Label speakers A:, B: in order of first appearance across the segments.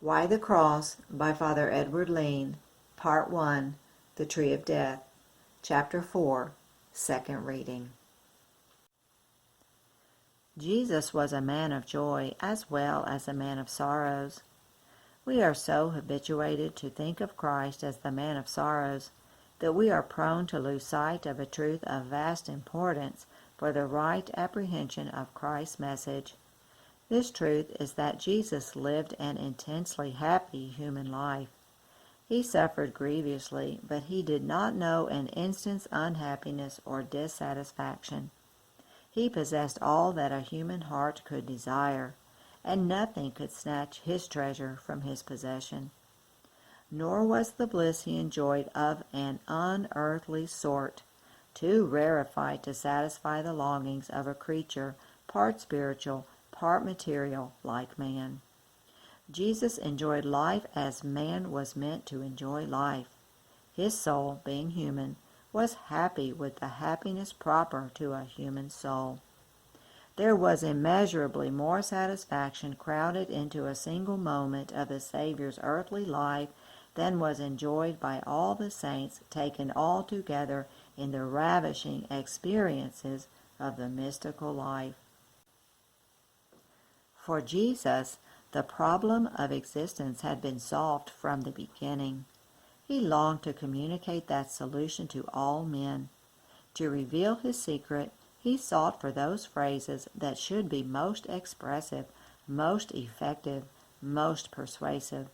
A: Why the Cross by Father Edward Leen, Part 1, The Tree of Death, Chapter 4, Second Reading. Jesus was a man of joy as well as a man of sorrows. We are so habituated to think of Christ as the man of sorrows that we are prone to lose sight of a truth of vast importance for the right apprehension of Christ's message. This truth is that Jesus lived an intensely happy human life. He suffered grievously, but he did not know an instant's unhappiness or dissatisfaction. He possessed all that a human heart could desire, and nothing could snatch his treasure from his possession. Nor was the bliss he enjoyed of an unearthly sort, too rarefied to satisfy the longings of a creature part spiritual, part material, like man. Jesus enjoyed life as man was meant to enjoy life. His soul, being human, was happy with the happiness proper to a human soul. There was immeasurably more satisfaction crowded into a single moment of the Saviour's earthly life than was enjoyed by all the saints taken all together in the ravishing experiences of the mystical life. For Jesus, the problem of existence had been solved from the beginning. He longed to communicate that solution to all men. To reveal his secret, he sought for those phrases that should be most expressive, most effective, most persuasive.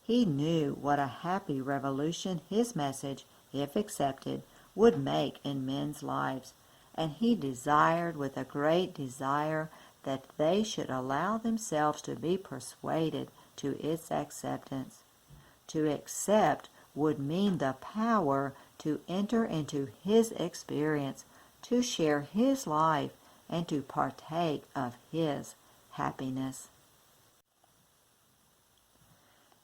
A: He knew what a happy revolution his message, if accepted, would make in men's lives, and he desired with a great desire that they should allow themselves to be persuaded to its acceptance. To accept would mean the power to enter into his experience, to share his life, and to partake of his happiness.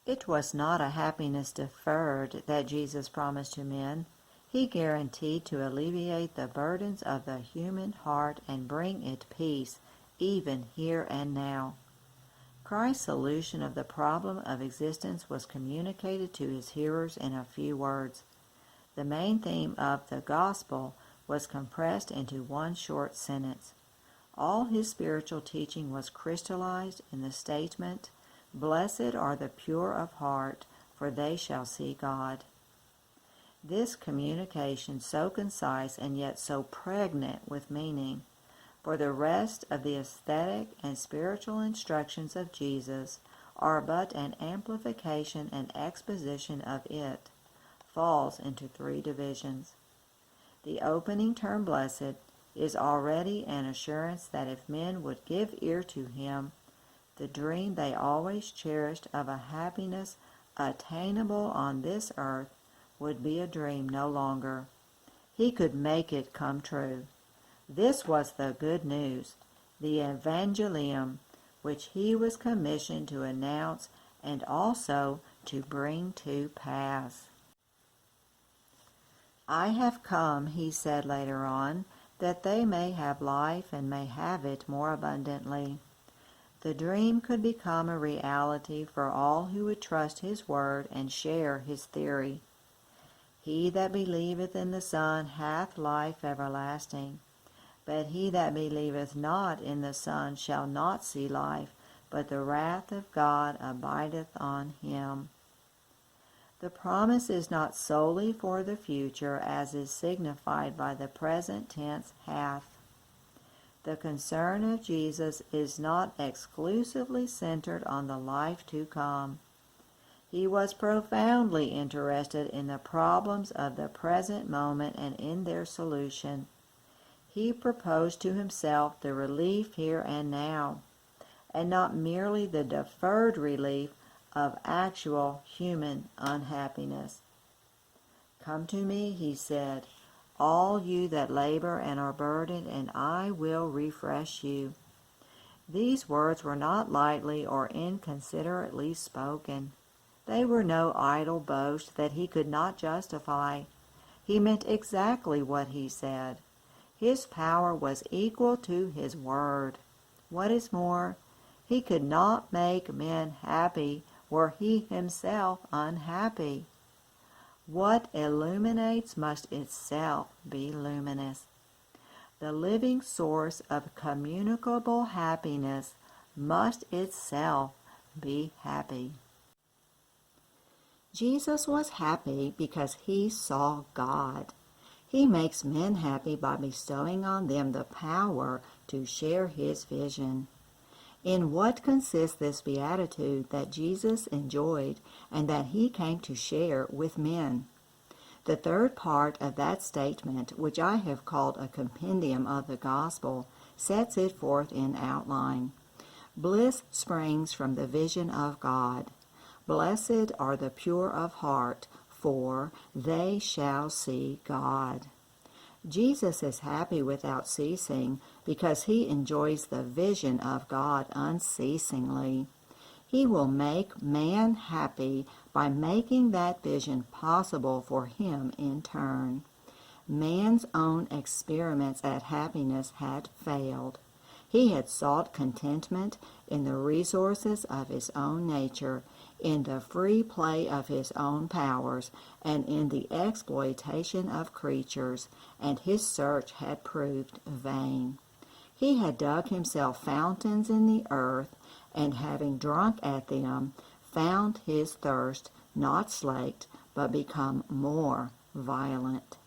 A: It was not a happiness deferred that Jesus promised to men. He guaranteed to alleviate the burdens of the human heart and bring it peace, even here and now. Christ's solution of the problem of existence was communicated to his hearers in a few words. The main theme of the gospel was compressed into one short sentence. All his spiritual teaching was crystallized in the statement, "Blessed are the pure of heart, for they shall see God." This communication, so concise and yet so pregnant with meaning, for the rest of the aesthetic and spiritual instructions of Jesus are but an amplification and exposition of it, falls into three divisions. The opening term, blessed, is already an assurance that if men would give ear to him, the dream they always cherished of a happiness attainable on this earth would be a dream no longer. He could make it come true. This was the good news, the evangelium, which he was commissioned to announce and also to bring to pass. "I have come," he said later on, "that they may have life and may have it more abundantly." The dream could become a reality for all who would trust his word and share his theory. "He that believeth in the Son hath life everlasting. But he that believeth not in the Son shall not see life, but the wrath of God abideth on him." The promise is not solely for the future, as is signified by the present tense hath. The concern of Jesus is not exclusively centered on the life to come. He was profoundly interested in the problems of the present moment and in their solution. He proposed to himself the relief here and now, and not merely the deferred relief of actual human unhappiness. "Come to me," he said, "all you that labor and are burdened, and I will refresh you." These words were not lightly or inconsiderately spoken. They were no idle boast that he could not justify. He meant exactly what he said. His power was equal to his word. What is more, he could not make men happy were he himself unhappy. What illuminates must itself be luminous. The living source of communicable happiness must itself be happy. Jesus was happy because he saw God. He makes men happy by bestowing on them the power to share his vision. In what consists this beatitude that Jesus enjoyed and that he came to share with men? The third part of that statement, which I have called a compendium of the gospel, sets it forth in outline. Bliss springs from the vision of God. Blessed are the pure of heart, for they shall see God. Jesus is happy without ceasing because he enjoys the vision of God unceasingly. He will make man happy by making that vision possible for him in turn. Man's own experiments at happiness had failed. He had sought contentment in the resources of his own nature, in the free play of his own powers, and in the exploitation of creatures, and his search had proved vain. He had dug himself fountains in the earth, and having drunk at them, found his thirst not slaked, but become more violent.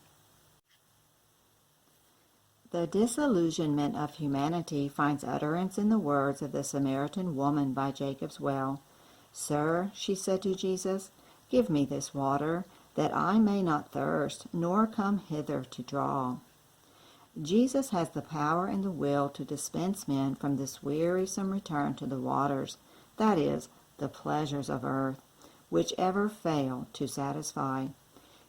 A: The disillusionment of humanity finds utterance in the words of the Samaritan woman by Jacob's well. "Sir," she said to Jesus, "give me this water, that I may not thirst, nor come hither to draw." Jesus has the power and the will to dispense men from this wearisome return to the waters, that is, the pleasures of earth, which ever fail to satisfy.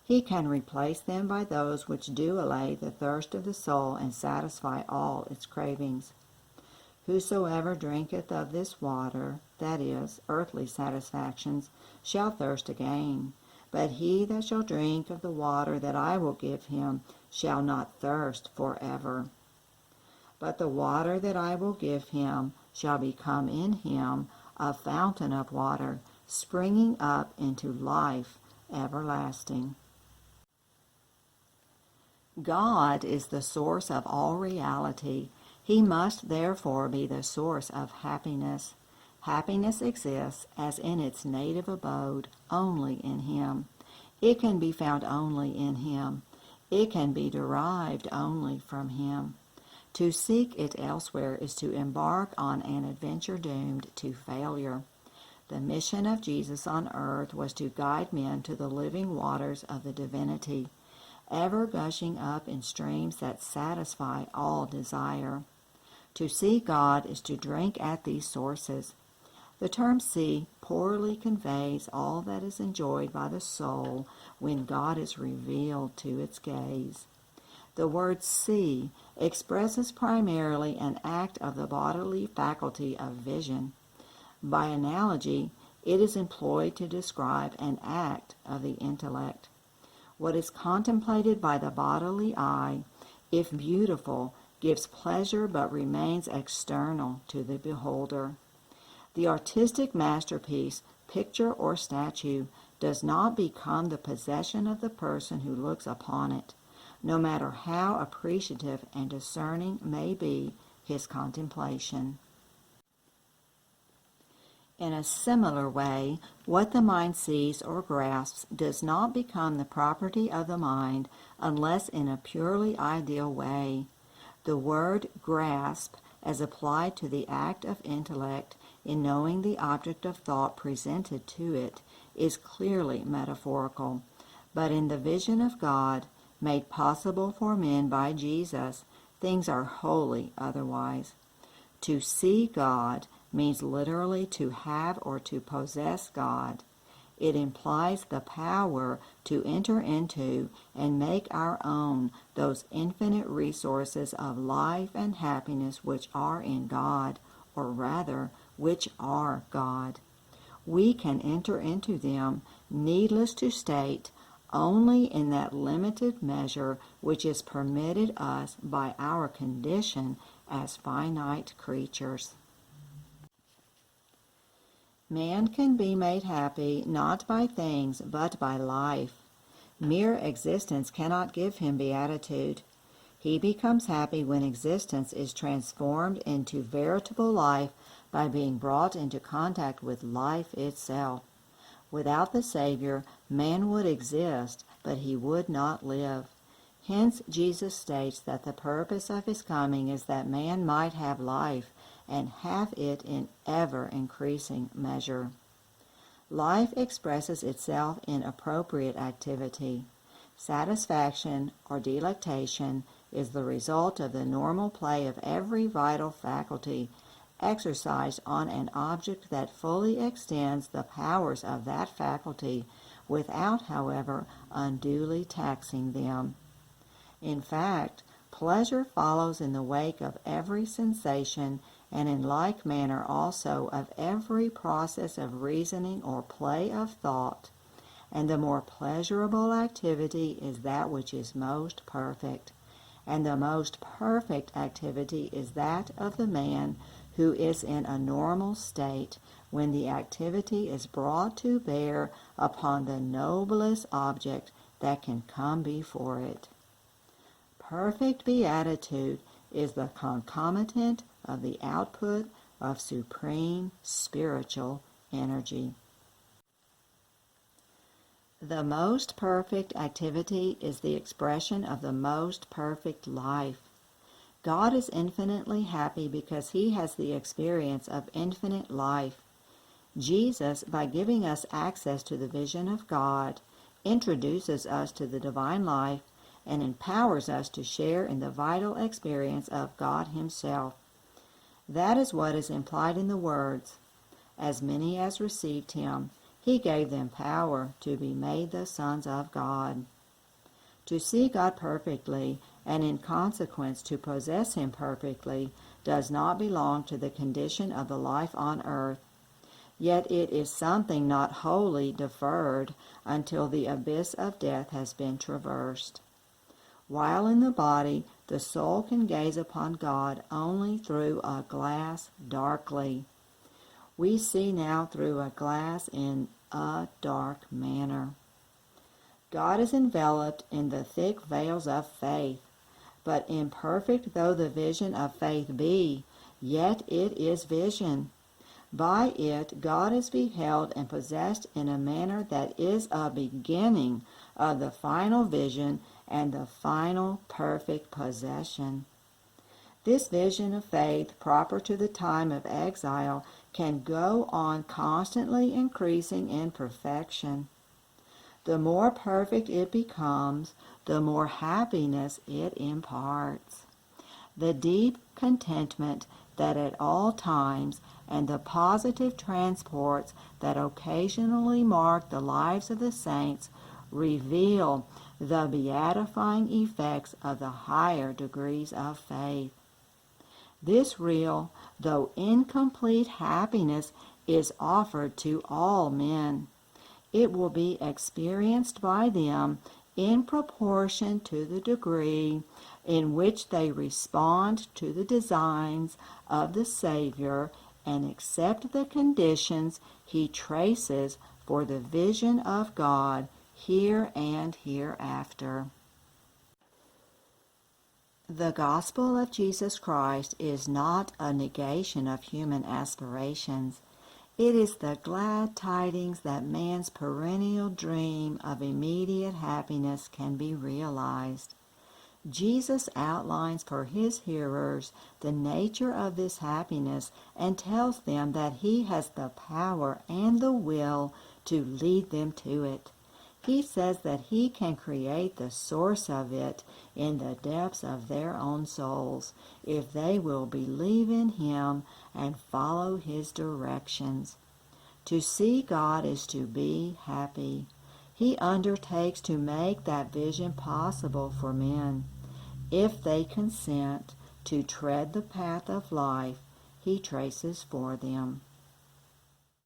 A: He can replace them by those which do allay the thirst of the soul and satisfy all its cravings. Whosoever drinketh of this water, that is, earthly satisfactions, shall thirst again. But he that shall drink of the water that I will give him shall not thirst forever. But the water that I will give him shall become in him a fountain of water, springing up into life everlasting. God is the source of all reality. He must therefore be the source of happiness. Happiness exists as in its native abode only in him. It can be found only in him. It can be derived only from him. To seek it elsewhere is to embark on an adventure doomed to failure. The mission of Jesus on earth was to guide men to the living waters of the divinity, ever gushing up in streams that satisfy all desire. To see God is to drink at these sources. The term see poorly conveys all that is enjoyed by the soul when God is revealed to its gaze. The word see expresses primarily an act of the bodily faculty of vision. By analogy, it is employed to describe an act of the intellect. What is contemplated by the bodily eye, if beautiful, gives pleasure but remains external to the beholder. The artistic masterpiece, picture or statue, does not become the possession of the person who looks upon it, no matter how appreciative and discerning may be his contemplation. In a similar way, what the mind sees or grasps does not become the property of the mind unless in a purely ideal way. The word grasp, as applied to the act of intellect in knowing the object of thought presented to it, is clearly metaphorical. But in the vision of God, made possible for men by Jesus, things are wholly otherwise. To see God means literally to have or to possess God. It implies the power to enter into and make our own those infinite resources of life and happiness which are in God, or rather, which are God. We can enter into them, needless to state, only in that limited measure which is permitted us by our condition as finite creatures. Man can be made happy not by things but by life. Mere existence cannot give him beatitude. He becomes happy when existence is transformed into veritable life by being brought into contact with life itself. Without the Savior, man would exist, but he would not live. Hence, Jesus states that the purpose of his coming is that man might have life, and have it in ever-increasing measure. Life expresses itself in appropriate activity. Satisfaction or delectation is the result of the normal play of every vital faculty exercised on an object that fully extends the powers of that faculty without, however, unduly taxing them. In fact, pleasure follows in the wake of every sensation, and in like manner also of every process of reasoning or play of thought, and the more pleasurable activity is that which is most perfect, and the most perfect activity is that of the man who is in a normal state when the activity is brought to bear upon the noblest object that can come before it. Perfect beatitude is the concomitant of the output of supreme spiritual energy. The most perfect activity is the expression of the most perfect life. God is infinitely happy because he has the experience of infinite life. Jesus, by giving us access to the vision of God, introduces us to the divine life and empowers us to share in the vital experience of God himself. That is what is implied in the words, "As many as received him, he gave them power to be made the sons of God." To see God perfectly, and in consequence to possess him perfectly, does not belong to the condition of the life on earth. Yet it is something not wholly deferred until the abyss of death has been traversed. While in the body, the soul can gaze upon God only through a glass darkly. We see now through a glass in a dark manner. God is enveloped in the thick veils of faith, but imperfect though the vision of faith be, yet it is vision. By it God is beheld and possessed in a manner that is a beginning of the final vision and the final perfect possession. This vision of faith, proper to the time of exile, can go on constantly increasing in perfection. The more perfect it becomes, the more happiness it imparts. The deep contentment that at all times and the positive transports that occasionally mark the lives of the saints reveal the beatifying effects of the higher degrees of faith. This real, though incomplete happiness is offered to all men. It will be experienced by them in proportion to the degree in which they respond to the designs of the Savior and accept the conditions he traces for the vision of God here and hereafter. The gospel of Jesus Christ is not a negation of human aspirations. It is the glad tidings that man's perennial dream of immediate happiness can be realized. Jesus outlines for his hearers the nature of this happiness and tells them that he has the power and the will to lead them to it. He says that he can create the source of it in the depths of their own souls if they will believe in him and follow his directions. To see God is to be happy. He undertakes to make that vision possible for men. If they consent to tread the path of life he traces for them.